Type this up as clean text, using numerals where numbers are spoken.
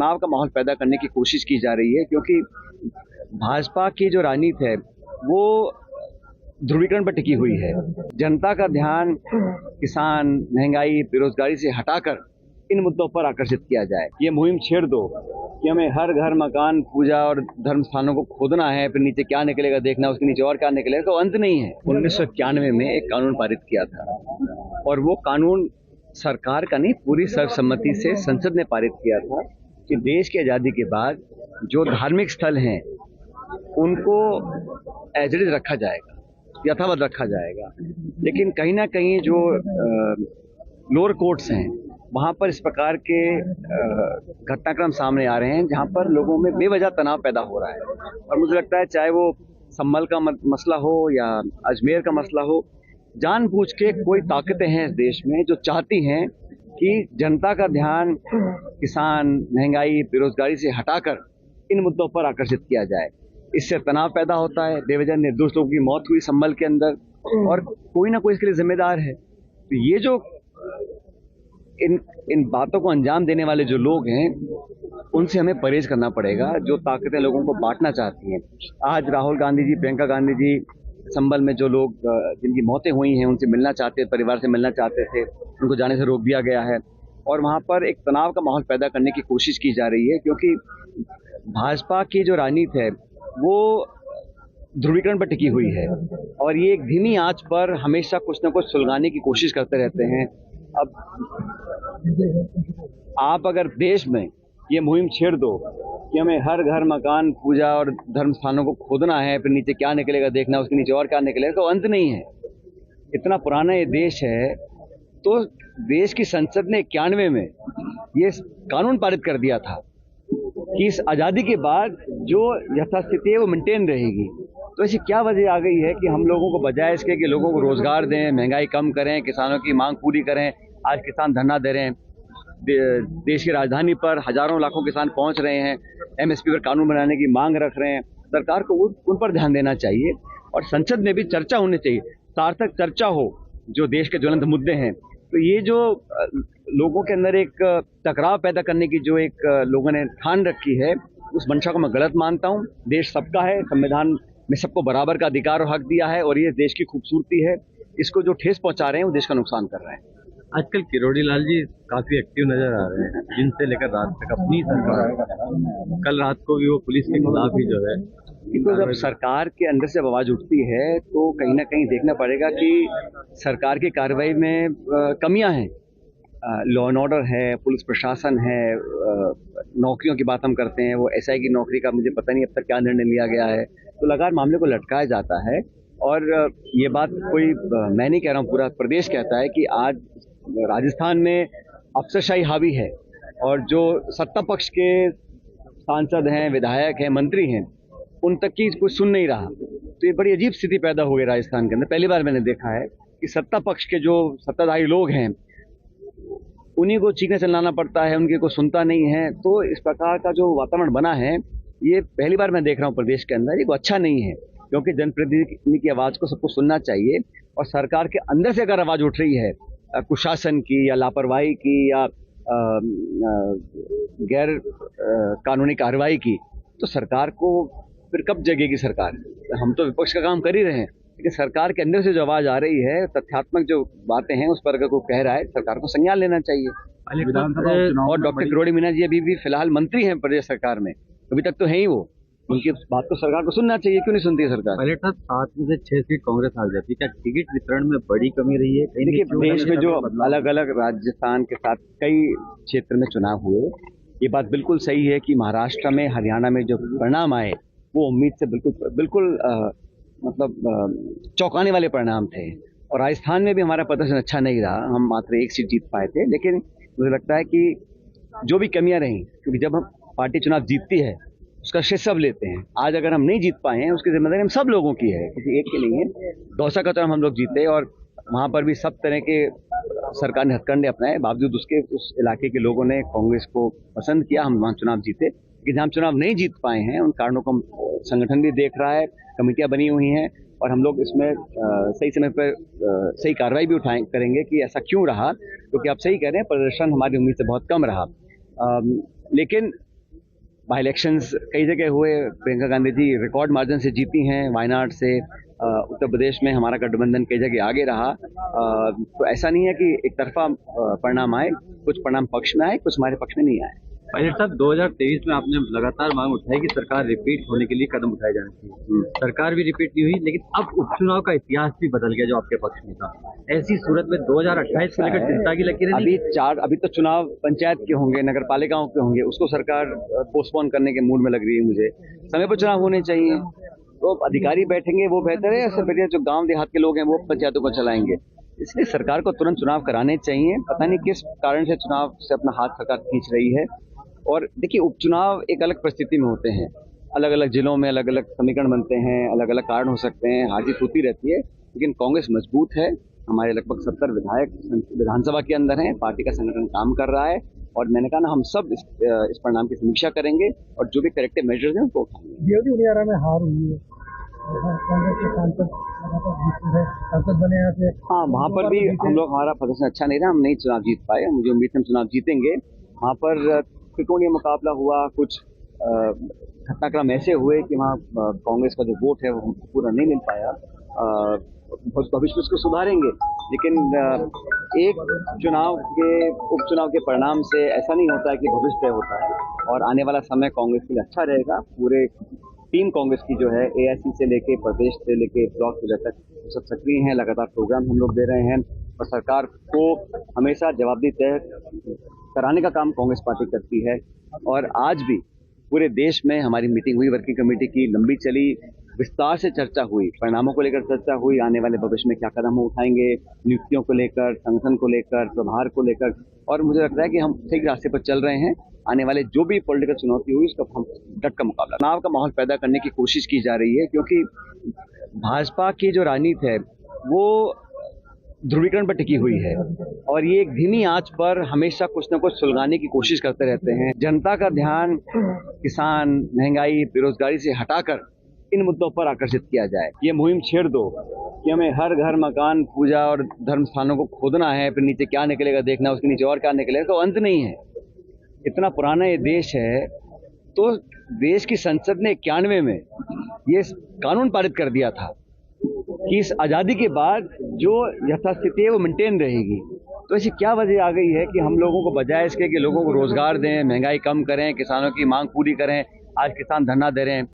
तनाव का माहौल पैदा करने की कोशिश की जा रही है, क्योंकि भाजपा की जो राजनीति है वो ध्रुवीकरण पर टिकी हुई है। जनता का ध्यान किसान, महंगाई, बेरोजगारी से हटाकर इन मुद्दों पर आकर्षित किया जाए। ये मुहिम छेड़ दो कि हमें हर घर, मकान, पूजा और धर्म स्थानों को खोदना है, फिर नीचे क्या निकलेगा देखना, उसके नीचे और क्या निकलेगा, तो अंत नहीं है। 1991 में एक कानून पारित किया था और वो कानून सरकार का नहीं, पूरी सर्वसम्मति से संसद ने पारित किया था कि देश की आज़ादी के बाद जो धार्मिक स्थल हैं उनको एज इट इज रखा जाएगा, यथावत रखा जाएगा। लेकिन कहीं ना कहीं जो लोअर कोर्ट्स हैं वहाँ पर इस प्रकार के घटनाक्रम सामने आ रहे हैं जहाँ पर लोगों में बेवजह तनाव पैदा हो रहा है। और मुझे लगता है चाहे वो संभल का मसला हो या अजमेर का मसला हो, जानबूझ के कोई ताकतें हैं इस देश में जो चाहती हैं कि जनता का ध्यान किसान, महंगाई, बेरोजगारी से हटाकर इन मुद्दों पर आकर्षित किया जाए। इससे तनाव पैदा होता है, बेवजह निर्दोष लोगों की मौत हुई संभल के अंदर और कोई ना कोई इसके लिए जिम्मेदार है। तो ये जो इन बातों को अंजाम देने वाले जो लोग हैं उनसे हमें परहेज करना पड़ेगा, जो ताकतें लोगों को बांटना चाहती हैं। आज राहुल गांधी जी, प्रियंका गांधी जी, संभल में जो लोग जिनकी मौतें हुई हैं उनसे मिलना चाहते, परिवार से मिलना चाहते थे, उनको जाने से रोक दिया गया है और वहाँ पर एक तनाव का माहौल पैदा करने की कोशिश की जा रही है, क्योंकि भाजपा की जो राजनीति है वो ध्रुवीकरण पर टिकी हुई है और ये एक धीमी आंच पर हमेशा कुछ न कुछ सुलगाने की कोशिश करते रहते हैं। अब आप अगर देश में ये मुहिम छेड़ दो कि हमें हर घर, मकान, पूजा और धर्म स्थानों को खोदना है, फिर नीचे क्या निकलेगा देखना, उसके नीचे और क्या निकलेगा, तो अंत नहीं है। इतना पुराना ये देश है, तो देश की संसद ने 91 में ये कानून पारित कर दिया था कि इस आज़ादी के बाद जो यथास्थिति है वो मेंटेन रहेगी। तो ऐसी क्या वजह आ गई है कि हम लोगों को बजाय इसके कि लोगों को रोजगार दें, महंगाई कम करें, किसानों की मांग पूरी करें, आज किसान धरना दे रहे हैं, देश की राजधानी पर हजारों लाखों किसान पहुंच रहे हैं, एमएसपी पर कानून बनाने की मांग रख रहे हैं। सरकार को उन पर ध्यान देना चाहिए और संसद में भी चर्चा होनी चाहिए, सार्थक चर्चा हो जो देश के ज्वलंत मुद्दे हैं। तो ये जो लोगों के अंदर एक टकराव पैदा करने की जो एक लोगों ने ठान रखी है, उस मंशा को मैं गलत मानता हूँ। देश सबका है, संविधान में सबको बराबर का अधिकार और हक दिया है और ये देश की खूबसूरती है। इसको जो ठेस पहुंचा रहे हैं वो देश का नुकसान कर रहे हैं। आजकल किरोड़ी लाल जी काफी एक्टिव नजर आ रहे हैं, दिन से लेकर रात तक अपनी सरकार। कल रात को भी वो पुलिस के खिलाफ ही जो है, तो जब सरकार के अंदर से आवाज उठती है तो कहीं ना कहीं देखना पड़ेगा कि सरकार की कार्रवाई में कमियां हैं। लॉ एंड ऑर्डर है, पुलिस प्रशासन है, नौकरियों की बात हम करते हैं, वो एसआई की नौकरी का मुझे पता नहीं अब तक क्या निर्णय लिया गया है। तो लगातार मामले को लटकाया जाता है और ये बात कोई मैं नहीं कह रहा हूँ, पूरा प्रदेश कहता है कि आज राजस्थान में अफसरशाही हावी है और जो सत्ता पक्ष के सांसद हैं, विधायक हैं, मंत्री हैं, उन तक की कुछ सुन नहीं रहा। तो ये बड़ी अजीब स्थिति पैदा हो गई राजस्थान के अंदर। पहली बार मैंने देखा है कि सत्ता पक्ष के जो सत्ताधारी लोग हैं उन्हीं को चीखने चिल्लाना पड़ता है, उनकी कोई सुनता नहीं है। तो इस प्रकार का जो वातावरण बना है ये पहली बार मैं देख रहा हूँ प्रदेश के अंदर। ये अच्छा नहीं है, क्योंकि जनप्रतिनिधि की आवाज को सबको सुनना चाहिए और सरकार के अंदर से अगर आवाज उठ रही है कुशासन की या लापरवाही की या गैर कानूनी कार्रवाई की, तो सरकार को फिर कब जगेगी सरकार। हम तो विपक्ष का काम कर ही रहे हैं, लेकिन सरकार के अंदर से जो आवाज आ रही है, तथ्यात्मक जो बातें हैं उस पर अगर कोई कह रहा है, सरकार को संज्ञान लेना चाहिए। और डॉक्टर किरोड़ी मीना जी अभी भी फिलहाल मंत्री हैं प्रदेश सरकार में, अभी तक तो है ही वो। उनकी बात तो सरकार को सुनना चाहिए, क्यों नहीं सुनती है सरकार। पहले 7 में से 6 सीट कांग्रेस हार जाती है। क्या टिकट वितरण में बड़ी कमी रही है? देखिए, देश में जो अलग अलग राजस्थान के साथ कई क्षेत्र में चुनाव हुए, ये बात बिल्कुल सही है कि महाराष्ट्र में, हरियाणा में जो परिणाम आए वो उम्मीद से बिल्कुल चौंकाने वाले परिणाम थे। और राजस्थान में भी हमारा प्रदर्शन अच्छा नहीं रहा, हम मात्र 1 सीट जीत पाए थे। लेकिन मुझे लगता है कि जो भी कमियां रहीं, क्योंकि जब हम पार्टी चुनाव जीतती है उसका श्रेय सब लेते हैं। आज अगर हम नहीं जीत पाए हैं उसकी जिम्मेदारी हम सब लोगों की है, किसी एक की नहीं है। दौसा का चुनाव हम लोग जीते और वहाँ पर भी सब तरह के सरकार ने हथकंडे अपनाए, बावजूद उसके उस इलाके के लोगों ने कांग्रेस को पसंद किया, हम वहाँ चुनाव जीते। लेकिन हम चुनाव नहीं जीत पाए हैं, उन कारणों को संगठन भी देख रहा है, कमेटियां बनी हुई हैं और हम लोग इसमें सही समय पर सही कार्रवाई भी करेंगे कि ऐसा क्यों रहा। क्योंकि आप सही कह रहे हैं, प्रदर्शन हमारी उम्मीद से बहुत कम रहा। लेकिन बाई इलेक्शंस कई जगह हुए। प्रियंका गांधी जी रिकॉर्ड मार्जिन से जीती हैं वायनाड से। उत्तर प्रदेश में हमारा गठबंधन कई जगह आगे रहा। तो ऐसा नहीं है कि एक तरफा परिणाम आए, कुछ परिणाम पक्ष में आए, कुछ हमारे पक्ष में नहीं आए। पायलट साहब, 2023 में आपने लगातार मांग उठाई कि सरकार रिपीट होने के लिए कदम उठाए जाने चाहिए। सरकार भी रिपीट नहीं हुई, लेकिन अब उपचुनाव का इतिहास भी बदल गया जो आपके पक्ष में था। ऐसी सूरत में 2028 को लेकर चिंता की लकीरें अभी तो चुनाव पंचायत के होंगे, नगर पालिकाओं के होंगे, उसको सरकार पोस्टपोन करने के मूड में लग रही है। मुझे समय पर चुनाव होने चाहिए, तो अधिकारी बैठेंगे वो बेहतर है, उससे बढ़िया जो गांव देहात के लोग हैं वो पंचायतों को चलाएंगे। इसलिए सरकार को तुरंत चुनाव कराने चाहिए। पता नहीं किस कारण से चुनाव से अपना हाथ सरकार खींच रही है। और देखिए, उपचुनाव एक अलग परिस्थिति में होते हैं, अलग अलग जिलों में अलग अलग समीकरण बनते हैं, अलग अलग कारण हो सकते हैं, हार जीत होती रहती है। लेकिन कांग्रेस मजबूत है, हमारे लगभग 70 विधायक विधानसभा के अंदर हैं, पार्टी का संगठन काम कर रहा है। और मैंने कहा ना, हम सब इस परिणाम की समीक्षा करेंगे और जो भी करेक्टिव मेजर्स हैं उनको उठाएंगे। में हार हुई है, कांग्रेस के सांसद बने हैं। हाँ, वहाँ पर भी हम लोग, हमारा प्रदर्शन अच्छा नहीं रहा, हम नहीं चुनाव जीत पाए। मुझे उम्मीद है हम चुनाव जीतेंगे। वहाँ पर त्रिकोणीय मुकाबला हुआ, कुछ घटनाक्रम ऐसे हुए कि वहाँ कांग्रेस का जो वोट है वो हमको पूरा नहीं मिल पाया। भविष्य में उसको सुधारेंगे, लेकिन एक चुनाव के उपचुनाव के परिणाम से ऐसा नहीं होता है कि भविष्य तय होता है। और आने वाला समय कांग्रेस के लिए अच्छा रहेगा। पूरे टीम कांग्रेस की जो है, एआईसी से लेके प्रदेश से लेके ब्लॉक जिला तक सब सक्रिय हैं। लगातार प्रोग्राम हम लोग दे रहे हैं और सरकार को हमेशा जवाबदेही तय कराने का काम कांग्रेस पार्टी करती है। और आज भी पूरे देश में हमारी मीटिंग हुई, वर्किंग कमेटी की लंबी चली, विस्तार से चर्चा हुई, परिणामों को लेकर चर्चा हुई, आने वाले भविष्य में क्या कदम उठाएंगे, नियुक्तियों को लेकर, संगठन को लेकर, प्रभार को लेकर। और मुझे लगता है कि हम सही रास्ते पर चल रहे हैं। आने वाले जो भी पॉलिटिकल चुनौती हुई उसका हम डट का मुकाबला, चुनाव का माहौल पैदा करने की कोशिश की जा रही है। क्योंकि भाजपा की जो राजनीति है वो ध्रुवीकरण पर टिकी हुई है और ये एक धीमी आंच पर हमेशा कुछ न कुछ सुलगाने की कोशिश करते रहते हैं। जनता का ध्यान किसान, महंगाई, बेरोजगारी से हटाकर इन मुद्दों पर आकर्षित किया जाए। ये मुहिम छेड़ दो कि हमें हर घर, मकान, पूजा और धर्म स्थानों को खोदना है, फिर नीचे क्या निकलेगा देखना, उसके नीचे और क्या निकलेगा, तो अंत नहीं है। इतना पुराना ये देश है, तो देश की संसद ने 91 में ये कानून पारित कर दिया था कि इस आज़ादी के बाद जो यथास्थिति है वो मेंटेन रहेगी। तो ऐसी क्या वजह आ गई है कि हम लोगों को बजाय इसके कि लोगों को रोजगार दें, महंगाई कम करें, किसानों की मांग पूरी करें, आज किसान धरना दे रहे हैं।